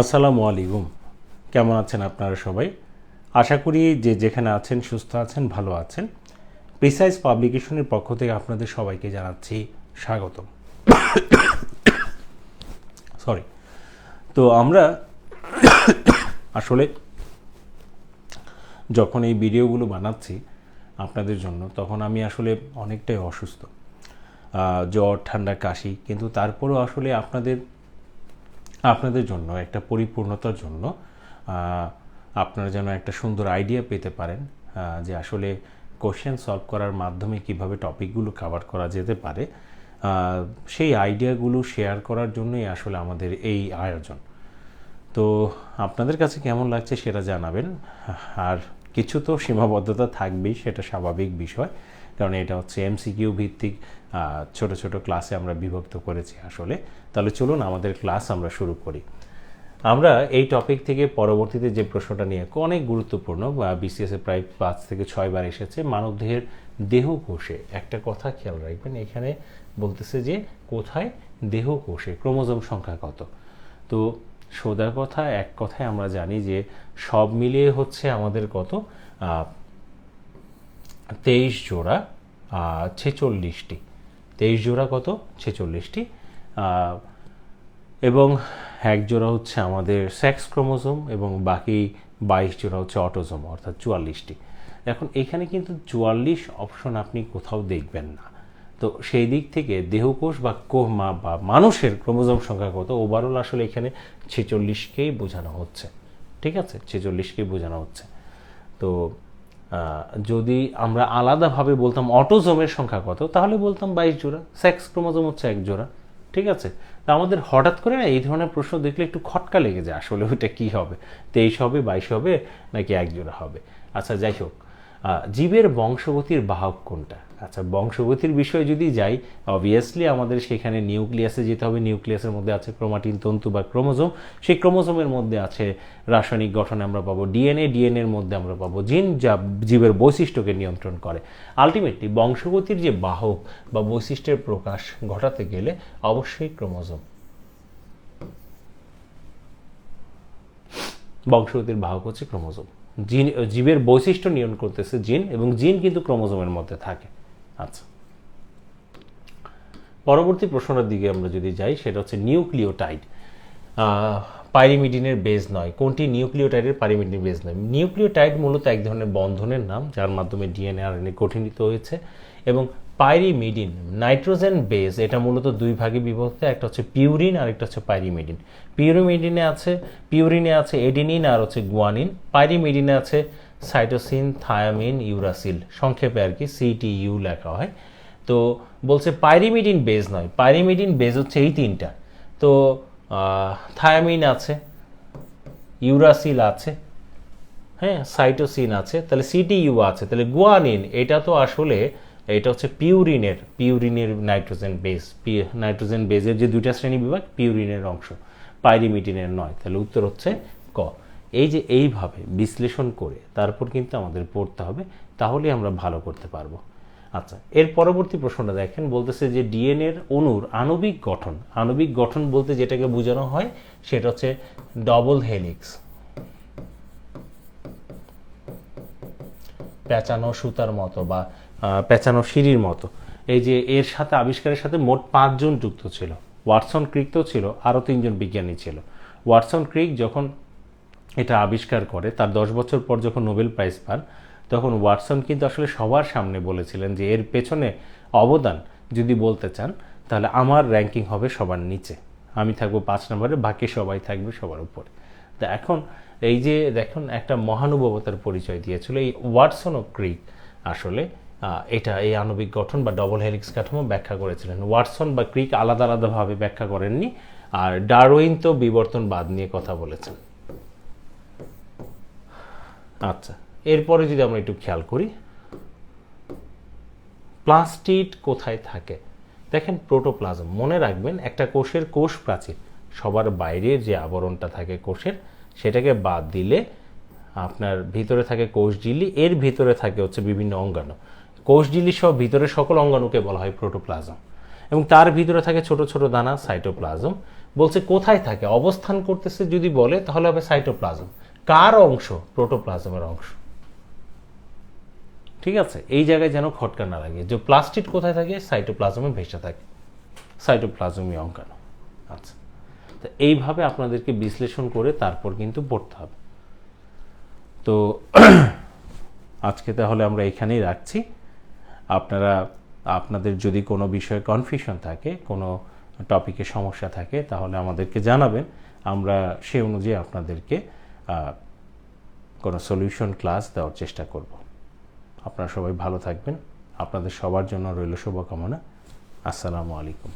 আসসালামু আলাইকুম। কেমন আছেন আপনারা সবাই? আশা করি যে যেখানে আছেন সুস্থ আছেন, ভালো আছেন। প্রিসাইজ পাবলিকেশনের পক্ষ থেকে আপনাদের সবাইকে জানাচ্ছি স্বাগতম। সরি। তো আমরা আসলে যখন এই ভিডিওগুলো বানাচ্ছি আপনাদের জন্য, তখন আমি আসলে অনেকটাই অসুস্থ, জ্বর ঠান্ডা কাশি, কিন্তু তারপরেও আসলে আপনাদের জন্য একটা পরিপূর্ণতার জন্য আপনারা যেন একটা সুন্দর আইডিয়া পেতে পারেন যে আসলে কোশ্চেন সলভ করার মাধ্যমে কিভাবে টপিকগুলো কভার করা যেতে পারে, সেই আইডিয়াগুলো শেয়ার করার জন্যই আসলে আমাদের এই আয়োজন। তো আপনাদের কাছে কেমন লাগছে সেটা জানাবেন। আর কিছু তো সীমাবদ্ধতা থাকবেই, সেটা স্বাভাবিক বিষয়, কারণ এটা হচ্ছে এমসিকিউ ভিত্তিক ছোট ছোট ক্লাসে আমরা বিভক্ত করেছি আসলে। তাহলে চলুন আমাদের ক্লাস আমরা শুরু করি। আমরা এই টপিক থেকে পরবর্তীতে যে প্রশ্নটা নিয়ে অনেক গুরুত্বপূর্ণ, বিসিএসে প্রায় 5 থেকে 6 বার এসেছে, মানবদেহের দেহকোষে একটা কথা খেয়াল রাখবেন। এখানে বলতেছে যে কোথায় দেহকোষে ক্রোমোজোম সংখ্যা কত। তো সোজা কথা, এক কথায় আমরা জানি যে সব মিলিয়ে হচ্ছে আমাদের কত, 23 জোড়া 46টি। 23 জোড়া কত, 46টি, এবং এক জোড়া হচ্ছে আমাদের সেক্স ক্রোমোজোম এবং বাকি 22 জোড়া হচ্ছে অটোজোম, অর্থাৎ 44টি। এখন এখানে কিন্তু 44 অপশন আপনি কোথাও দেখবেন না। তো সেই দিক থেকে দেহকোষ বা মানুষের ক্রোমোজোম সংখ্যা কত, ওভারঅল আসলে এখানে 46কেই বোঝানো হচ্ছে। ঠিক আছে, 46কেই বোঝানো হচ্ছে। তো যদি আমরা আলাদাভাবে বলতাম অটোজোমের সংখ্যা কত, তাহলে বলতাম 22 জোড়া, সেক্স ক্রোমোজোম হচ্ছে 1 জোড়া। ঠিক আছে, তা আমাদের হঠাৎ করে না এই ধরনের প্রশ্ন দেখলে একটু খটকা লেগে যায়, আসলে ওইটা কী হবে, 23 হবে, 22 হবে, নাকি 1 জোড়া হবে। আচ্ছা যাই হোক, জীবের বংশগতির বাহক কোনটা? আচ্ছা, বংশগতির বিষয়ে যদি যাই, অবভিয়াসলি আমাদের সেখানে নিউক্লিয়াসে যেতে হবে। নিউক্লিয়াসের মধ্যে আছে ক্রোমাটিন তন্তু বা ক্রোমোজোম, সেই ক্রোমোজোমের মধ্যে আছে রাসায়নিক গঠনে আমরা পাবো ডিএনএ, ডিএনএর মধ্যে আমরা পাবো জিন, যা জীবের বৈশিষ্ট্যকে নিয়ন্ত্রণ করে। আলটিমেটলি বংশগতির যে বাহক বা বৈশিষ্ট্যের প্রকাশ ঘটাতে গেলে অবশ্যই ক্রোমোজোম। বংশগতির বাহক হচ্ছে ক্রোমোজোম। জিন, জীবের বৈশিষ্ট্য নিয়ন্ত্রণ করতেছে জিন, এবং জিন কিন্তু ক্রোমোজোমের মধ্যে থাকে। আচ্ছা, পরবর্তী প্রশ্নটার দিকে আমরা যদি যাই, সেটা হচ্ছে নিউক্লিওটাইড পাইরিমিডিনের বেজ নয়। কোনটি নিউক্লিওটাইডের পাইরিমিডিনের বেজ নয়? নিউক্লিওটাইড মূলত এক ধরনের বন্ধনের নাম, যার মাধ্যমে ডিএনএ আরএনএ গঠিত হয়েছে। এবং পাইরিমিডিন নাইট্রোজেন বেজ, এটা মূলত দুই ভাগে বিভক্ত, একটা হচ্ছে পিউরিন আর একটা হচ্ছে পাইরিমিডিন। পিউরিনে আছে এডিনিন আর হচ্ছে গুয়ানিন। পাইরিমিডিনে আছে সাইটোসিন, থায়ামিন, ইউরাসিল, সংক্ষেপে আর কি সিটিইউ লেখা হয়। তো বলছে পাইরিমিডিন বেজ নয়, পাইরিমিডিন বেজ হচ্ছে এই তিনটা। তো থায়ামিন আছে, ইউরাসিল আছে, হ্যাঁ, সাইটোসিন আছে, তাহলে সিটিইউ আছে, তাহলে গুয়ানিন এটা তো আসলে এটা হচ্ছে পিউরিনের নাইট্রোজেন বেজ। নাইট্রোজেন বেজের যে দুইটা শ্রেণী বিভাগ, পিউরিনের অংশ, পাইরিমিডিনের নয়। তাহলে উত্তর হচ্ছে ক। এই যে এইভাবে বিশ্লেষণ করে তারপর কিন্তু আমাদের পড়তে হবে, তাহলে আমরা ভালো করতে পারবো। আচ্ছা, এর পরবর্তী প্রশ্নটা দেখেন, বলতেছে যে ডিএনএর অণুর আণবিক গঠন বলতে যেটাকে বোঝানো হয় সেটা হচ্ছে ডবল হেলিক্স, পেঁচানো সুতার মতো বা পেঁচানো সিঁড়ির মতো। এই যে এর সাথে আবিষ্কারের সাথে মোট 5 জন যুক্ত ছিল। ওয়াটসন ক্রিক তো ছিল, আরও 3 জন বিজ্ঞানী ছিল। ওয়াটসন ক্রিক যখন এটা আবিষ্কার করে, তার 10 বছর পর যখন নোবেল প্রাইজ পান, তখন ওয়াটসন কিন্তু আসলে সবার সামনে বলেছিলেন যে এর পেছনে অবদান যদি বলতে চান, তাহলে আমার র্যাঙ্কিং হবে সবার নিচে, আমি থাকবো 5 নম্বরে, বাকি সবাই থাকবে সবার উপরে। তা এখন এই যে দেখুন, একটা মহানুভবতার পরিচয় দিয়েছিল এই ওয়াটসন ও ক্রিক। আসলে এটা এই আণবিক গঠন বা ডবল হেলিক্স কাঠামো ব্যাখ্যা করেছিলেন। ওয়াটসন বা ক্রিক আলাদা আলাদাভাবে ব্যাখ্যা করেননি, আর ডারউইন তো বিবর্তনবাদ নিয়ে কথা বলেছেন। আচ্ছা, এরপরে যদি আমরা একটু খেয়াল করি, প্লাস্টিড কোথায় থাকে? দেখেন, প্রোটোপ্লাজম। মনে রাখবেন, একটা কোষের কোষ প্রাচীর, সবার বাইরে যে আবরণটা থাকে কোষের, সেটাকে বাদ দিলে আপনার ভিতরে থাকে কোষঝিল্লি, এর ভিতরে থাকে হচ্ছে বিভিন্ন অঙ্গাণু। কোষঝিল্লি সহ ভিতরে সকল অঙ্গাণুকে বলা হয় প্রোটোপ্লাজম, এবং তার ভিতরে থাকে ছোট ছোট দানা সাইটোপ্লাজম। বলছে কোথায় থাকে, অবস্থান করতেছে যদি বলে তাহলে হবে সাইটোপ্লাজম। কার অংশ? প্রোটোপ্লাজমের অংশ। ঠিক আছে, এই জায়গায় যেন খটকা না লাগে। যে প্লাস্টিড কোথায় থাকে? সাইটোপ্লাজমে ভেসে থাকে, সাইটোপ্লাজমীয় অঙ্গাণু। আচ্ছা, তো এইভাবে আপনাদেরকে বিশ্লেষণ করে তারপর কিন্তু পড়তে হবে। তো আজকে তাহলে আমরা এখানেই রাখছি। আপনাদের যদি কোনো বিষয়ে কনফিউশন থাকে, কোনো টপিকে সমস্যা থাকে, তাহলে আমাদেরকে জানাবেন। আমরা সেই অনুযায়ী আপনাদেরকে কোনো সলিউশন ক্লাস দেওয়ার চেষ্টা করব। আপনারা সবাই ভালো থাকবেন। আপনাদের সবার জন্য রইল শুভকামনা। আসসালামু আলাইকুম।